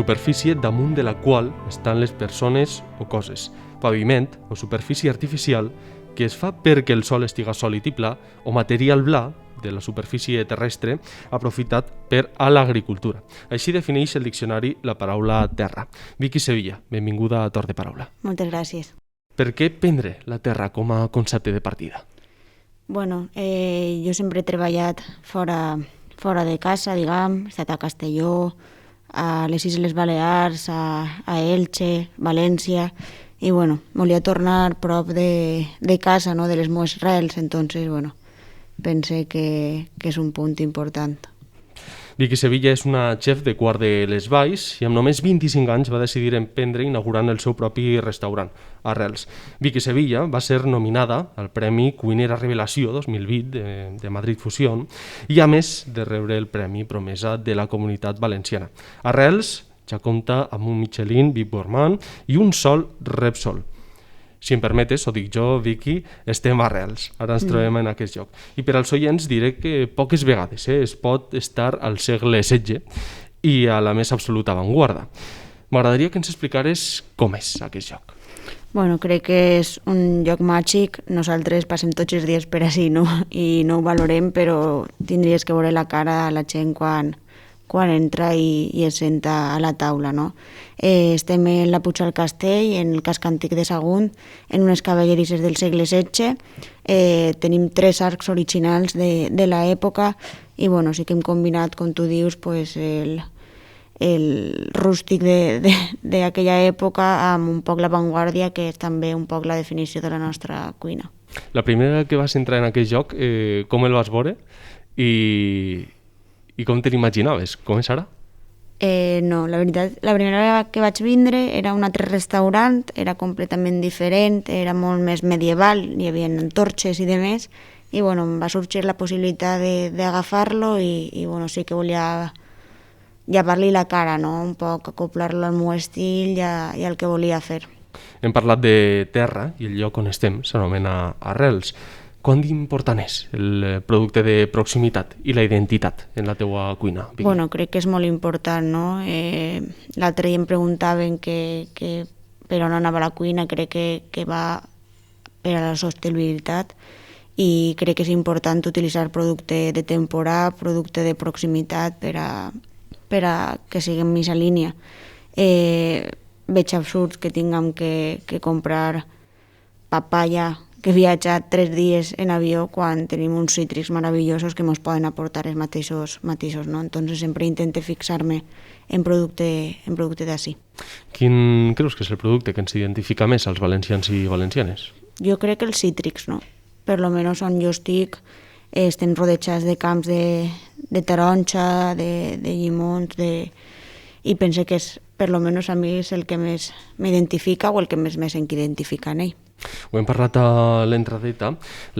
superfície damunt de la qual estan les persones o coses. Paviment o superfície artificial que es fa perquè el sòl estiga sòlid i pla, o material bla de la superfície terrestre aprofitat per a l'agricultura. Així defineix el diccionari la paraula terra. Vicky Sevilla, benvinguda a Torn de Paraula. Moltes gràcies. Per què prendre la terra com a concepte de partida? Bueno, jo sempre he treballat fora de casa, diguem, he estat a Castelló, a les Isles Balears, a Elche, València, i bueno, volia tornar prop de casa, no?, de les meves rels, entonces, bueno, pense que és un punt important. Vicky Sevilla és una chef de Quart de les Valls i amb només 25 anys va decidir emprendre inaugurant el seu propi restaurant, Arrels. Vicky Sevilla va ser nominada al Premi Cuinera Revelació 2020 de Madrid Fusion i a més de rebre el Premi Promesa de la Comunitat Valenciana. Arrels ja compta amb un Michelin Bib Gourmand i un Sol Repsol. Si em permetes, ho dic jo, Vicky, estem a Arrels. Ara ens trobem en aquest lloc. I per als oients diré que poques vegades es pot estar al segle XVI i a la més absoluta avantguarda. M'agradaria que ens explicares com és aquest lloc. Bueno, crec que és un lloc màgic. Nosaltres passem tots els dies per ací, no? I no ho valorem, però tindries que veure la cara a la gent quan entra i es senta a la taula, no? Estem en la Puig del Castell, en el casc antic de Sagunt, en unes cavallerisses del segle XVI. Tenim 3 arcs originals de l'època i bueno, sí que hem combinat, com tu dius, pues, el rústic d'aquella època amb un poc l'avantguàrdia, que és també un poc la definició de la nostra cuina. La primera que vas entrar en aquest lloc, com el vas veure i com te l'imaginaves? Com és ara? No, la veritat, la primera vegada que vaig vindre era un altre restaurant, era completament diferent, era molt més medieval, hi havia torxes i demés, i bueno, em va sorgir la possibilitat d'agafar-lo i bueno, sí que volia llevar-li la cara, no? Un poc acoplar-lo al meu estil i al que volia fer. Hem parlat de terra i el lloc on estem s'anomena Arrels. Quant d'important és el producte de proximitat i la identitat en la teua cuina? Vicky? Bueno, crec que és molt important, no? L'altre dia em preguntaven que per on anava la cuina, crec que va per a la sostenibilitat i crec que és important utilitzar producte de temporada, producte de proximitat per a que siguem més a línia. Veig absurd que tinguem que comprar papaya que he viatjat 3 dies en avió quan tenim uns cítrics meravellosos que ens poden aportar els mateixos, no? Entonces sempre intento fixar-me en producte d'ací. Quin creus que és el producte que ens identifica més als valencians i valencianes? Jo crec que els cítrics, no? Per lo menos on jo estic, estem rodejats de camps de taronja, de llimons, i pense que és, per lo menos a mi, és el que més m'identifica o el que més me sent identifica en ell. Ho hem parlat a l'entradeta,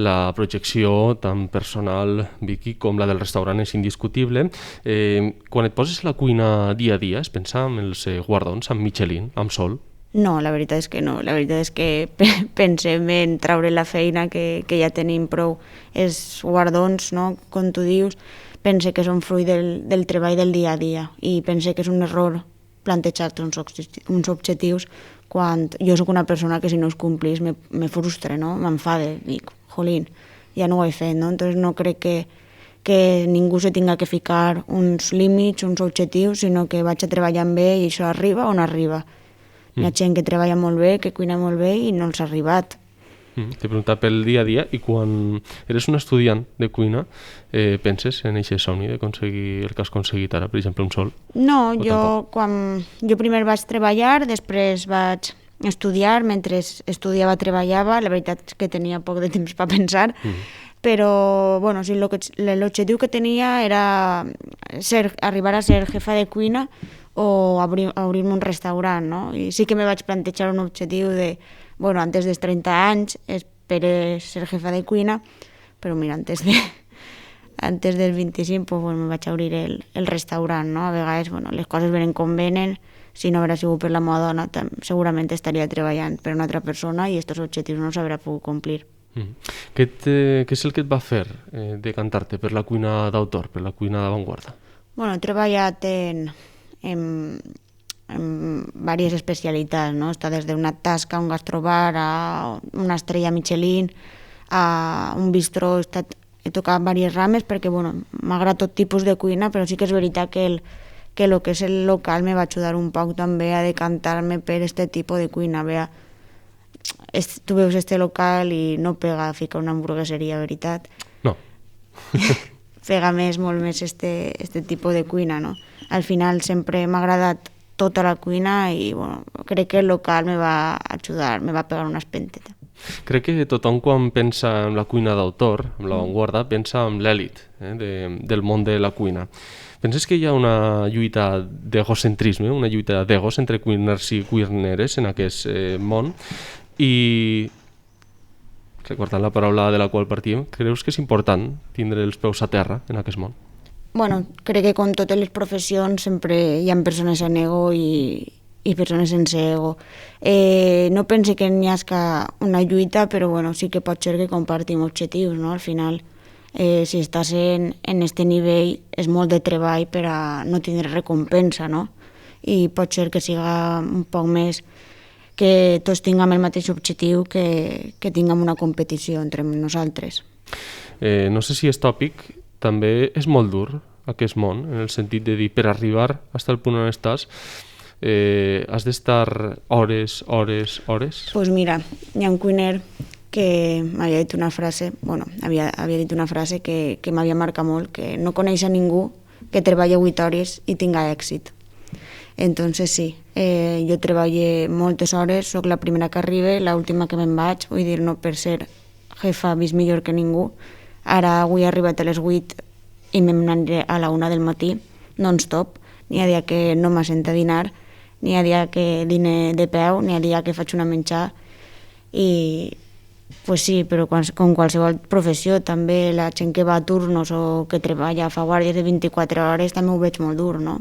la projecció tant personal, Vicky, com la del restaurant és indiscutible. Quan et poses a la cuina dia a dia, es pensa en els guardons, amb Michelin, amb Sol? No, la veritat és que no. La veritat és que pensem en treure la feina que ja tenim prou. Els guardons, no?, com tu dius, pense que són fruit del treball del dia a dia i pense que és un error plantejar-te uns objectius quan jo sóc una persona que si no els complís me frustra, no? M'enfade, dic, jolín, ja no ho he fet, no? Entonces no crec que ningú se tinga que ficar uns límits, uns objectius, sinó que vaig a treballar amb ell i això arriba o no arriba. Hi ha gent que treballa molt bé, que cuina molt bé i no els ha arribat. T'he preguntat pel dia a dia i quan eres un estudiant de cuina penses en aquest somni d'aconseguir el que has aconseguit ara, per exemple, un Sol? No, jo primer vaig treballar, després vaig estudiar, mentre estudiava treballava, la veritat és que tenia poc de temps per pensar, però bueno, sí, l'objectiu que tenia era arribar a ser jefa de cuina o obrir-me un restaurant, no? I sí que me vaig plantejar un objectiu de bueno, antes dels 30 anys esperé ser jefa de cuina, però mira, antes dels 25 pues, bueno, me vaig obrir el restaurant, no? A vegades, bueno, les coses venen com venen, si no haguera sigut per la meva dona, segurament estaria treballant per una altra persona i aquests objectius no s'haurà pogut complir. Què és el que et va fer decantar-te per la cuina d'autor, per la cuina d'avantguarda? Bueno, he treballat diverses especialitats, no? Està des d'una tasca, un gastrobar, a una estrella Michelin, a un bistró. He tocat diverses rames perquè, bueno, m'agrada tot tipus de cuina, però sí que és veritat que el que és el local me va ajudar un poc també a decantar-me per este tipus de cuina. Tu veus este local i no pega ficar una hamburgueseria, veritat. No. Pega molt més este tipus de cuina, no? Al final sempre m'ha agradat tota la cuina i bueno, crec que el local me va ajudar, me va pegar una espenteta. Crec que tothom quan pensa en la cuina d'autor, en l'avantguarda, pensa en l'èlit del món de la cuina. Penses que hi ha una lluita d'egocentrisme, una lluita d'egos entre cuiners i cuineres en aquest món? I, recordant la paraula de la qual partíem, creus que és important tindre els peus a terra en aquest món? Bueno, crec que com totes les professions sempre hi ha persones en ego i persones sense ego. No pense que n'hi hagi una lluita, però bueno, sí que pot ser que compartim objectius, no? Al final, si estàs en este nivell, és molt de treball per a no tindre recompensa, no? I pot ser que siga un poc més que tots tinguem el mateix objectiu que tinguem una competició entre nosaltres. No sé si és tòpic, també és molt dur aquest món, en el sentit de dir, per arribar fins al punt on estàs, has d'estar hores? Pues mira, hi ha un cuiner que m'havia dit una frase, havia dit una frase que m'havia marcat molt, que no coneix a ningú que treballa 8 hores i tinga èxit. Entonces sí, jo treballo moltes hores, sóc la primera que arriba, l'última que me'n vaig, vull dir, no per ser jefa vist millor que ningú. Ara avui he arribat a les 8 i me'n aniré a la 1 del matí, non-stop. N'hi ha dia que no m'assento a dinar, n'hi ha dia que dine de peu, n'hi ha dia que faig una menjar. I pues sí, però com qualsevol professió, també la gent que va a turnos o que treballa, fa guàrdies de 24 hores, també ho veig molt dur, no?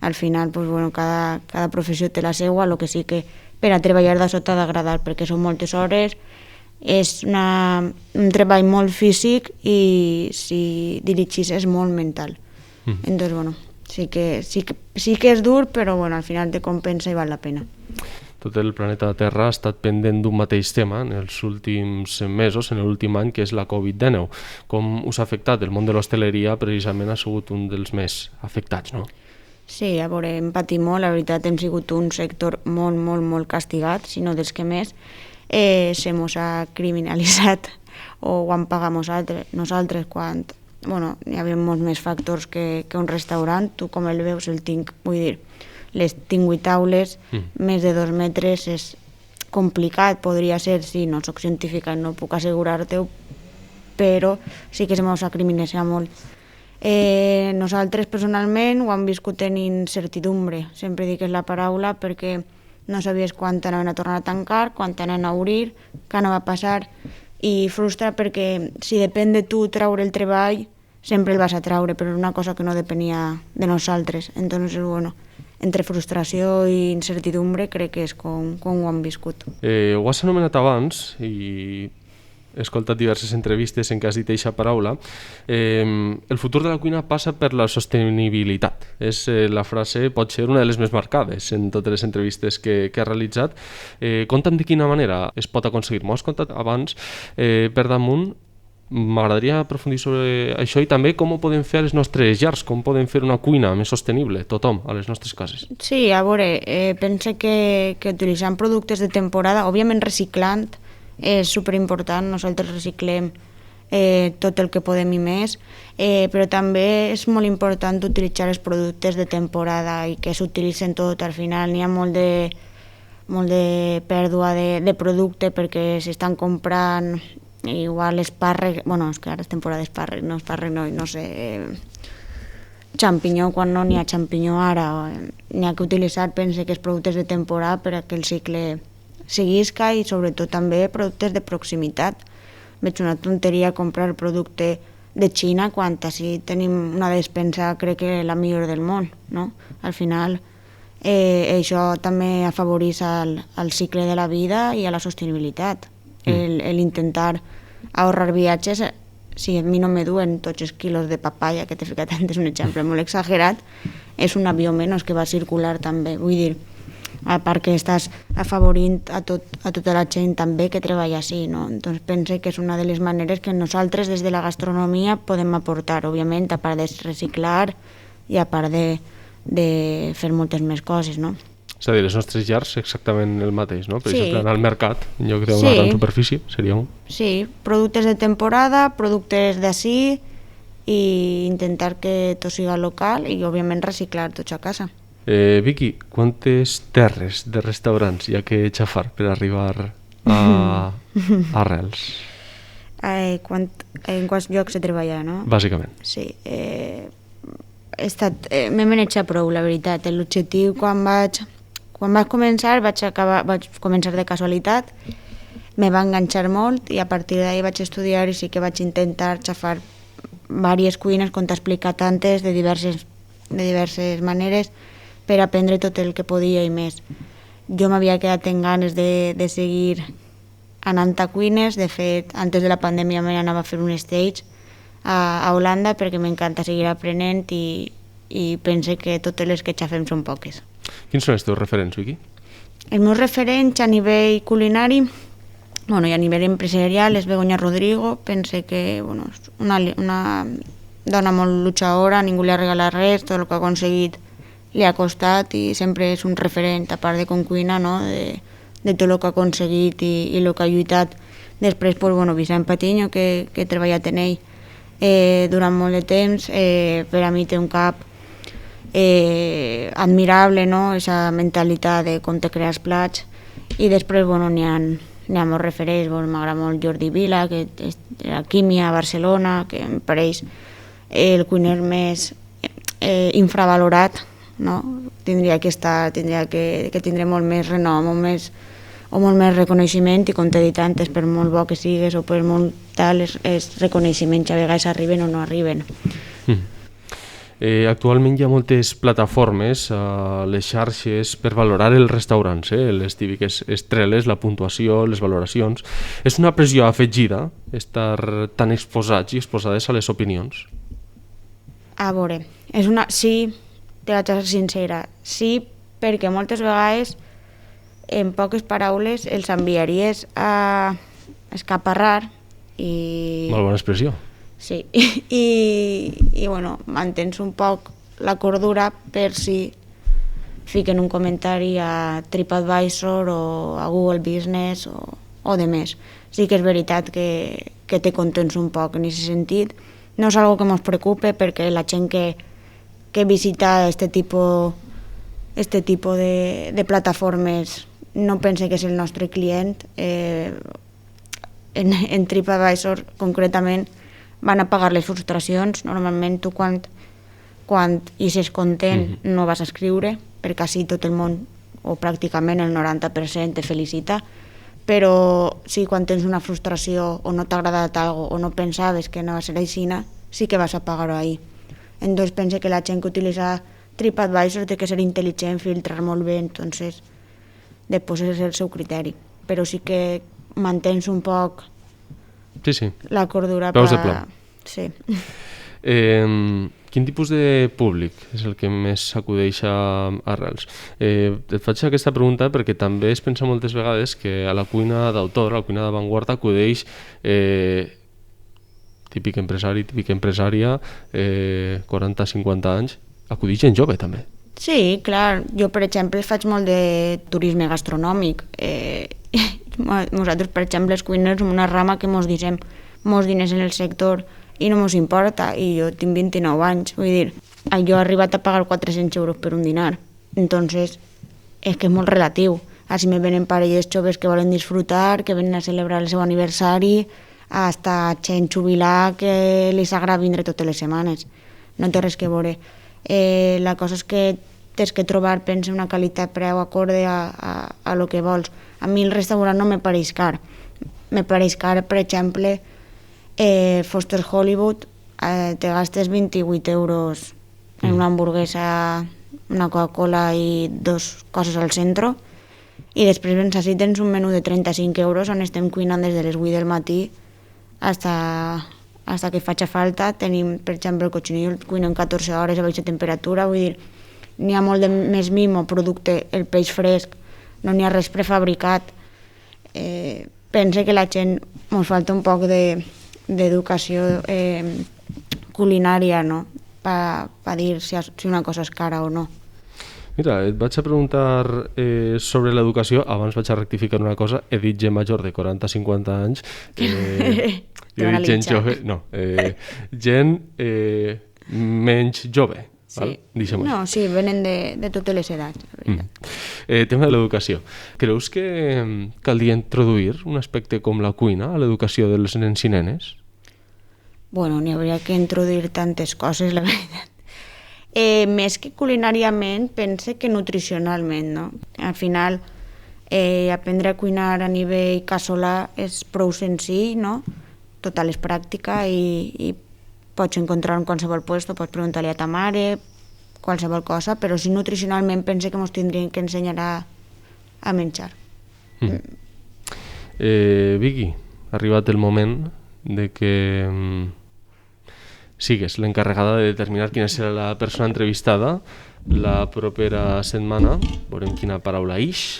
Al final, pues bueno, cada professió té la seua, el que sí que per a treballar d'això t'ha d'agradar, perquè són moltes hores, és un treball molt físic i si dirigis és molt mental. Entonces, bueno, sí que és dur, però bueno, al final te compensa i val la pena. Tot el planeta Terra ha estat pendent d'un mateix tema en els últims mesos, en l'últim any, que és la Covid-19. Com us ha afectat? El món de l'hostaleria precisament ha sigut un dels més afectats, no? Sí, a veure, hem patit molt, la veritat hem sigut un sector molt, molt, molt castigat, sinó dels que més se mos ha criminalitzat o ho hem pagat nosaltres quan hi havia molts més factors que un restaurant. Tu com el veus el tinc, vull dir, les tinc 8 taules, més de 2 metres, és complicat, podria ser, sí, no soc científica, no puc assegurar-te-ho, però sí que se mos ha criminalitzat molt. Nosaltres personalment ho hem viscut en incertidumbre, sempre dic que és la paraula, perquè no sabies quan anaven a tornar a tancar, quan anaven a obrir, què anava a passar, i frustra perquè si depèn de tu treure el treball, sempre el vas a treure, però és una cosa que no depenia de nosaltres. Entonces, bueno, entre frustració i incertidumbre crec que és com ho hem viscut. Ho has anomenat abans i he escoltat diverses entrevistes en què has dit aquesta paraula. El futur de la cuina passa per la sostenibilitat. La frase pot ser una de les més marcades en totes les entrevistes que has realitzat. Conta'm de quina manera es pot aconseguir. M'ho has contat abans per damunt. M'agradaria aprofundir sobre això i també com ho podem fer a les nostres llars, com podem fer una cuina més sostenible, tothom, a les nostres cases. Sí, a veure, pense que utilitzant productes de temporada, òbviament reciclant, és superimportant. Nosaltres reciclem tot el que podem i més, però també és molt important utilitzar els productes de temporada i que s'utilitzen tot. Al final n'hi ha molt de pèrdua de producte perquè s'estan comprant igual espàrrec, és que ara és temporada d'espàrrec, no sé, xampinyó quan no n'hi ha xampinyó ara. N'hi ha que utilitzar, pense que els productes de temporada per a que el cicle seguisca i sobretot també productes de proximitat. Veig una tonteria comprar producte de Xina quan així tenim una despensa, crec que la millor del món, no? Al final això també afavoreix el cicle de la vida i a la sostenibilitat. L'intentar ahorrar viatges, si a mi no me duen tots els quilos de papaya que t'he ficat antes, un exemple molt exagerat, és un avió menys que va circular també. Vull dir, a part que estàs afavorint a tota la gent també que treballa així, no? Doncs pense que és una de les maneres que nosaltres des de la gastronomia podem aportar, òbviament, a part de reciclar i a part de fer moltes més coses, no? És a dir, les nostres llars exactament el mateix, no? Per Sí. exemple, anar al mercat, en lloc d'una Sí. gran superfície, seria un... Sí, productes de temporada, productes d'ací i intentar que tot siga local i, òbviament, reciclar tots a casa. Vicky, quantes terres de restaurants hi ha que xafar per arribar a Arrels? En quants llocs he treballat, no? Bàsicament. Sí, m'he manejat prou, la veritat. L'objectiu quan vaig començar, vaig començar de casualitat, me va enganxar molt i a partir d'ahir vaig estudiar i sí que vaig intentar xafar diverses cuines, com t'he explicat antes, de diverses maneres per aprendre tot el que podia i més. Jo m'havia quedat en ganes de seguir anant a cuines, de fet, antes de la pandèmia m'anava a fer un stage a Holanda perquè m'encanta seguir aprenent i pense que totes les que xafem són poques. Quins són els teus referents, Vicky? Els meus referents a nivell culinari, i a nivell empresarial, és Begoña Rodrigo. Pense que és una dona molt luchadora, ningú li ha regalat res, tot el que ha aconseguit li ha costat i sempre és un referent, a part de com cuina, no? de tot el que ha aconseguit i el que ha lluitat. Després, Vicent Patiño, que he treballat en ell durant molt de temps, per a mi té un cap admirable, no? Aquesta mentalitat de com te crees plats. I després, n'hi ha molts referents, m'agrada molt Jordi Vila, que és de la Químia a Barcelona, que em pareix el cuiner més infravalorat, no? Tindria que tindre molt més renom, molt més reconeixement, i com t'he dit antes, per molt bo que sigues o per molt tal, els reconeixements a vegades arriben o no arriben. Actualment hi ha moltes plataformes a les xarxes per valorar els restaurants, les típiques estreles, la puntuació, les valoracions. És una pressió afegida estar tan exposats i exposades a les opinions? A veure, sí, te vaig a ser sincera, sí, perquè moltes vegades, en poques paraules, els enviaries a escaparrar i... Molt bona expressió. Sí, i mantens un poc la cordura per si fiquen un comentari a TripAdvisor o a Google Business o de més. Sí que és veritat que te contents un poc en aquest sentit. No és algo que ens preocupe perquè la gent que visita este tipus de plataformes no pense que és el nostre client. En TripAdvisor, concretament, van a pagar les frustracions. Normalment tu quan eixes content no vas a escriure, perquè així tot el món, o pràcticament el 90%, te felicita, però sí, quan tens una frustració o no t'ha agradat alguna cosa o no pensaves que no va ser així, sí que vas a pagar-ho ahí. Entonces pense que la gent que utilitza TripAdvisor té que ser intel·ligent, filtrar molt bé, entonces després és el seu criteri, però sí que mantens un poc la cordura. Peus de plom. Sí. Quin tipus de públic és el que més s'acudeix a Arrels? Et faig aquesta pregunta perquè també es pensa moltes vegades que a la cuina d'autor, a la cuina d'avantguarda, acudeix típic empresari, típica empresària, 40-50 anys, acudeix gent jove també. Sí, clar. Jo, per exemple, faig molt de turisme gastronòmic. Nosaltres, per exemple, els cuiners, som una rama que mos deixem molts diners en el sector i no mos importa, i jo tinc 29 anys, vull dir, jo he arribat a pagar 400 euros per un dinar, entonces és que és molt relatiu. Així me venen parelles joves que volen disfrutar, que venen a celebrar el seu aniversari, hasta gent jubilar que li s'agrada vindre totes les setmanes, no té res que veure. La cosa és que tens que trobar, pensa, una qualitat preu acorde a lo que vols. A mi el restaurant no me pareix car. Me pareix car, per exemple, Foster's Hollywood, te gastes 28 euros en una hamburguesa, una Coca-Cola i 2 coses al centre, i després així tens un menú de 35 euros on estem cuinant des de les 8 del matí hasta que faci falta. Tenim, per exemple, el cochinillo, el cuinem 14 hores a baixa temperatura, vull dir, n'hi ha molt de més mimo, producte, el peix fresc, no n'hi ha res prefabricat. Pense que la gent ens falta un poc d'educació culinària, no? Per dir si una cosa és cara o no. Mira, et vaig a preguntar sobre l'educació, abans vaig a rectificar una cosa, he dit gent major de 40-50 anys, gent jove, no, gent menys jove, val? Deixem-ho. No, sí, venen de totes les edats, la veritat. Tema de l'educació. Creus que caldria introduir un aspecte com la cuina a l'educació dels nens i nenes? Bueno, n'hi hauria que introduir tantes coses, la veritat. Més que culinàriament, pense que nutricionalment, no? Al final, aprendre a cuinar a nivell casolà és prou senzill, no? Total és pràctica i pots encontrar en qualsevol lloc, pots preguntar-li a ta mare, qualsevol cosa, però si nutricionalment pense que ens tindrien que ensenyar a menjar. Vicky, ha arribat el moment de que sigues l'encarregada de determinar quina serà la persona entrevistada la propera setmana. Veurem quina paraula ix.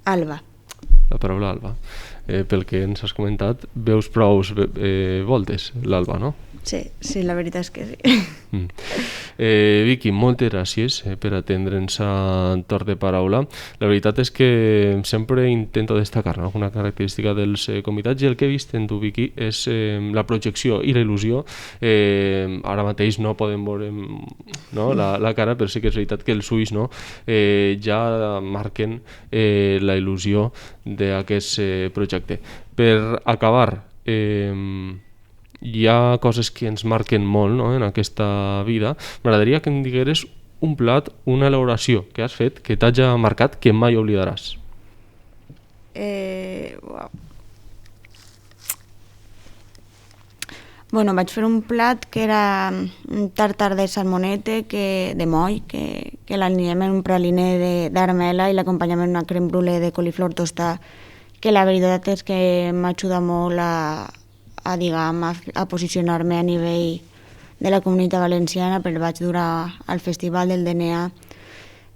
Alba. La paraula Alba. Pel que ens has comentat, veus prous voltes l'Alba, no? Sí, la veritat és que sí. Vicky, moltes gràcies per atendre'ns a torn de paraula. La veritat és que sempre intento destacar alguna característica dels convidats i el que he vist en tu, Vicky, és la projecció i la il·lusió. Ara mateix no podem veure la cara, però sí que és veritat que els ulls ja marquen la il·lusió d'aquest projecte. Per acabar, hi ha coses que ens marquen molt en aquesta vida. M'agradaria que em digueres un plat, una elaboració que has fet que t'hagi marcat que mai oblidaràs. Bueno, vaig fer un plat que era un tartar de salmonete de moll, que l'aniem en un praliner d'armela i l'acompanyem en una crème brûlée de coliflor tostat, que la veritat és que m'ajuda molt a posicionar-me a nivell de la Comunitat Valenciana, perquè vaig durar al Festival del DNA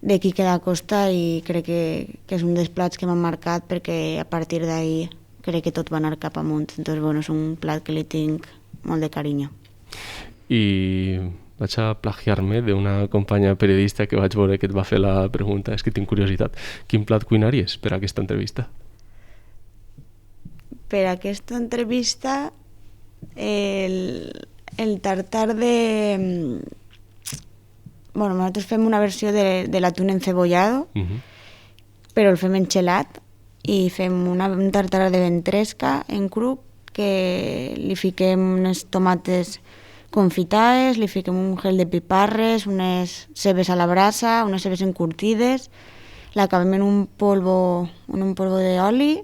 de Quique da Costa i crec que és un dels plats que m'han marcat, perquè a partir d'ahir crec que tot va anar cap amunt. Entonces, bueno, és un plat que li tinc molt de carinyo. I vaig a plagiar-me d'una companya periodista que vaig veure que et va fer la pregunta, és que tinc curiositat. Quin plat cuinaries per a aquesta entrevista? Per aquesta entrevista el tartar de... Bueno, nosaltres fem una versió de l'atún encebollado, però el fem enxelat i fem un tartar de ventresca en cru que li fiquem unes tomates confitades, li fiquem un gel de piparres, unes cebes a la brasa, unes cebes encurtides, l'acabem en un polvo d'oli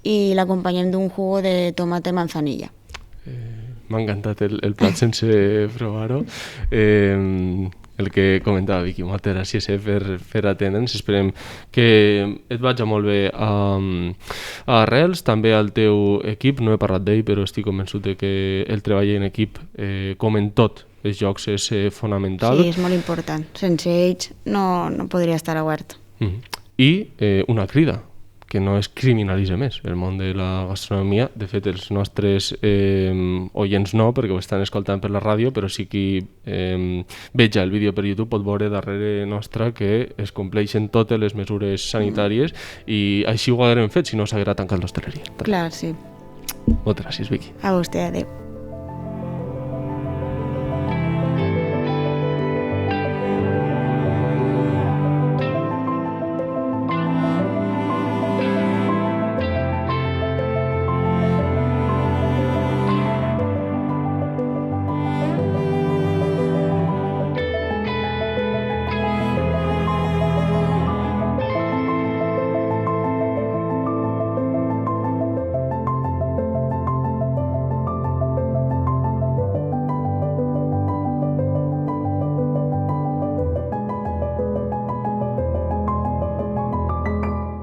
i l'acompanyem d'un jugo de tomata i manzanilla. M'ha encantat el plat sense provar-ho. El que comentava, Vicky, moltes gràcies per atendre'ns. Esperem que et vagi molt bé a Arrels, també al teu equip. No he parlat d'ell, però estic convençut que el treball en equip, com en tot els jocs, és fonamental. Sí, és molt important. Sense ells no podria estar obert. I una crida, que no es criminalitza més el món de la gastronomia. De fet, els nostres oients no, perquè ho estan escoltant per la ràdio, però sí que veja el vídeo per YouTube pot veure darrere nostra que es compleixen totes les mesures sanitàries i així ho haguem fet si no s'haguera tancat l'hostaleria. Clar, sí. Moltes gràcies, Vicky. A vostè, adéu.